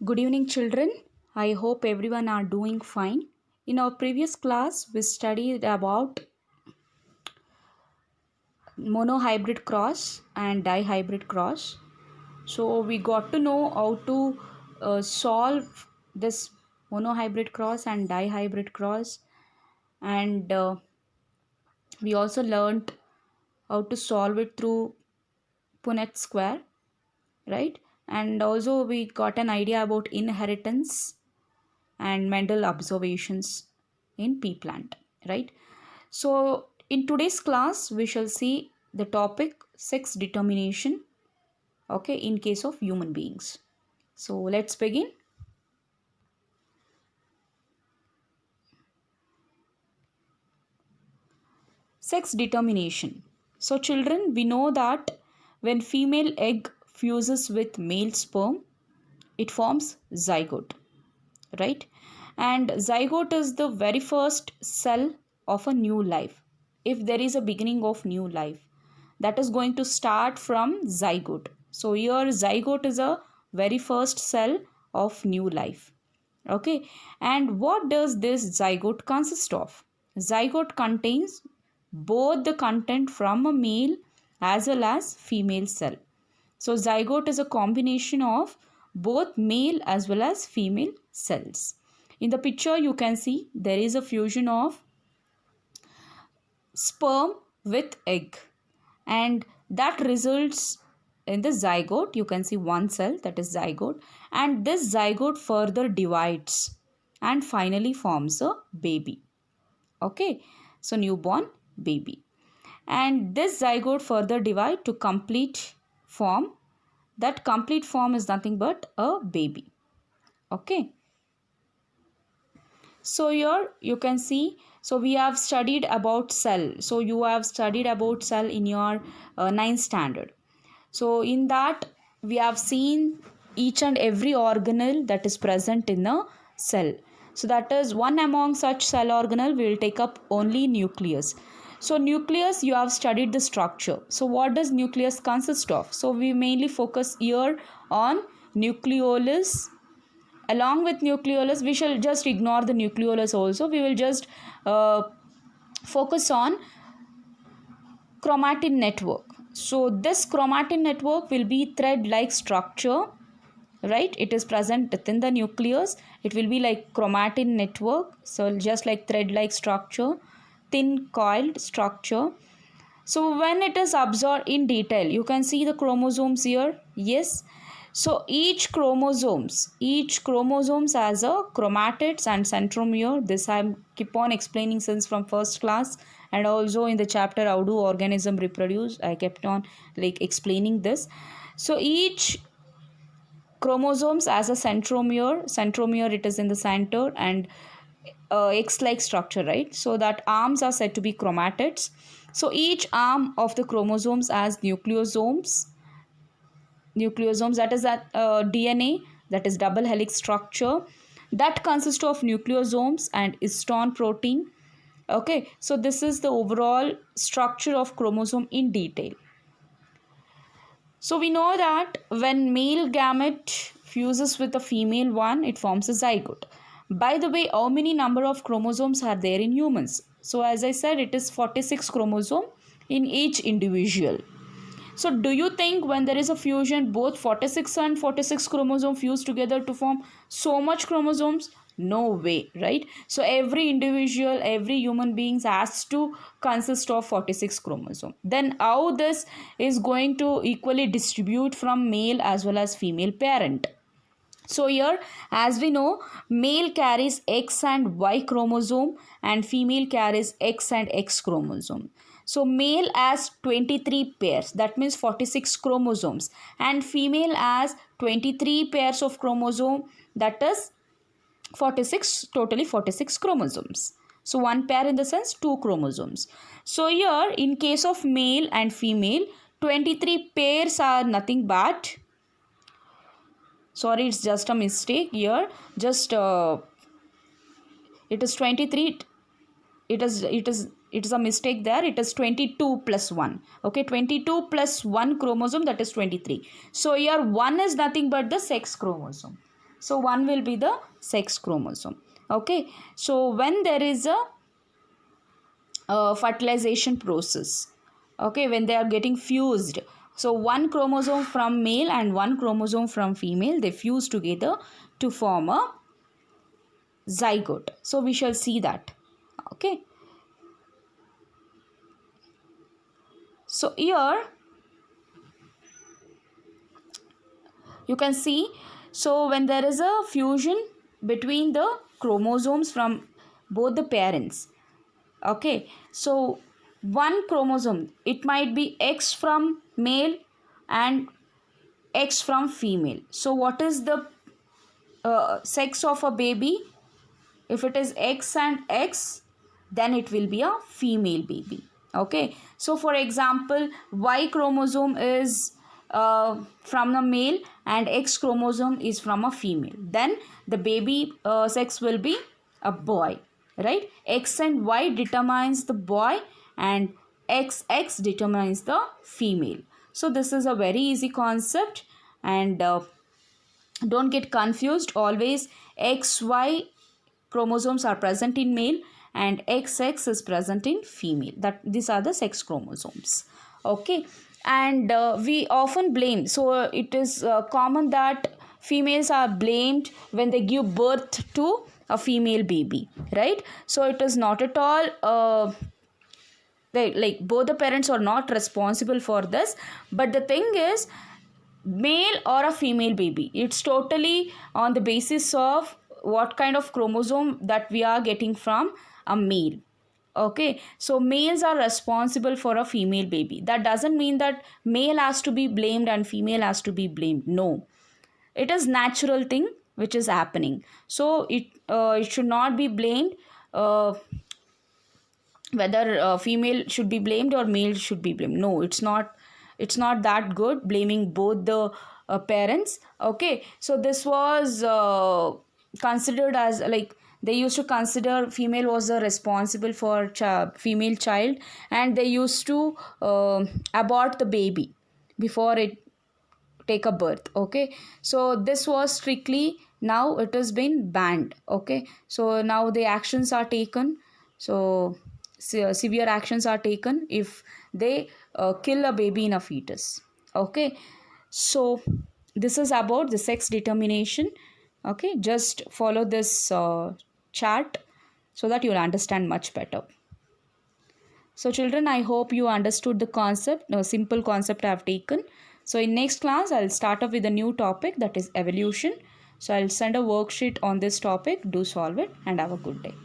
Good evening, children. I hope everyone are doing fine. In our previous class, we studied about monohybrid cross and dihybrid cross. So we got to know how to solve this monohybrid cross and dihybrid cross, and we also learned how to solve it through Punnett square, right? And also we got an idea about inheritance and Mendel observations in pea plant, right? So in today's class, we shall see the topic sex determination, okay, in case of human beings. So let's begin. Sex determination. So children, we know that when female egg fuses with male sperm, it forms zygote, right? And zygote is the very first cell of a new life. If there is a beginning of new life, that is going to start from zygote. So here zygote is a very first cell of new life. Okay, and what does this zygote consist of? Zygote contains both the content from a male as well as female cell. So zygote is a combination of both male as well as female cells. In the picture you can see there is a fusion of sperm with egg, and that results in the zygote. You can see one cell, that is zygote, and this zygote further divides and finally forms a baby. Okay, so newborn baby, and this zygote further divide to complete form. That complete form is nothing but a baby. Okay, so here you can see, so we have studied about cell. So you have studied about cell in your ninth standard. So in that we have seen each and every organelle that is present in a cell. So that is one among such cell organelle we will take up only nucleus. So nucleus, you have studied the structure. So what does nucleus consist of? So we mainly focus here on nucleolus. Along with nucleolus, we shall just ignore the nucleolus also. We will just focus on chromatin network. So this chromatin network will be thread-like structure, right? It is present within the nucleus. It will be like chromatin network. So just like thread-like structure, thin coiled structure. So when it is observed in detail, you can see the chromosomes here. Yes. So each chromosomes has a chromatids and centromere. This I keep on explaining since from first class, and also in the chapter how do organism reproduce, I kept on like explaining this. So each chromosomes has a centromere, it is in the center, and X-like structure, right? So that arms are said to be chromatids. So each arm of the chromosomes has nucleosomes, that is that DNA, that is double helix structure, that consists of nucleosomes and histone protein. Okay, so this is the overall structure of chromosome in detail. So we know that when male gamete fuses with a female one, it forms a zygote. By the way, how many number of chromosomes are there in humans? So as I said, it is 46 chromosome in each individual. So do you think when there is a fusion, both 46 and 46 chromosome fuse together to form so much chromosomes? No way, right? So every individual, every human being has to consist of 46 chromosome. Then how this is going to equally distribute from male as well as female parent? So here, as we know, male carries X and Y chromosome and female carries X and X chromosome. So male has 23 pairs, that means 46 chromosomes, and female has 23 pairs of chromosome, that is 46, totally 46 chromosomes. So one pair in the sense two chromosomes. So here in case of male and female, 23 pairs are nothing but, sorry, it's just a mistake here, just it is 23, it is a mistake there, it is 22 plus 1. Okay, 22 plus 1 chromosome, that is 23. So here 1 is nothing but the sex chromosome. So 1 will be the sex chromosome. Okay, so when there is a fertilization process, okay, when they are getting fused, so one chromosome from male and one chromosome from female, they fuse together to form a zygote. So we shall see that. Okay, so here you can see, so when there is a fusion between the chromosomes from both the parents, okay, so one chromosome, it might be X from male and X from female. So what is the sex of a baby? If it is X and X, then it will be a female baby. Okay, so for example, Y chromosome is from a male and X chromosome is from a female, then the baby sex will be a boy, right? X and Y determines the boy and XX determines the female. So this is a very easy concept, and don't get confused. Always XY chromosomes are present in male and XX is present in female. That these are the sex chromosomes. Okay, and we often blame. So it is common that females are blamed when they give birth to a female baby, right? So it is not at all. Like both the parents are not responsible for this, but the thing is, male or a female baby, it's totally on the basis of what kind of chromosome that we are getting from a male. Okay, so males are responsible for a female baby. That doesn't mean that male has to be blamed and female has to be blamed. No, it is natural thing which is happening. So it should not be blamed, whether female should be blamed or male should be blamed. No, it's not that good blaming both the parents. Okay, so this was considered as, like, they used to consider female was the responsible for female child, and they used to abort the baby before it take a birth. Okay, so this was strictly, now it has been banned. Okay, so now the actions are taken. So severe actions are taken if they kill a baby in a fetus. Okay, so this is about the sex determination. Okay, just follow this chart so that you'll understand much better. So children, I hope you understood the concept, no simple concept I have taken. So in next class, I'll start up with a new topic, that is evolution. So I'll send a worksheet on this topic. Do solve it and have a good day.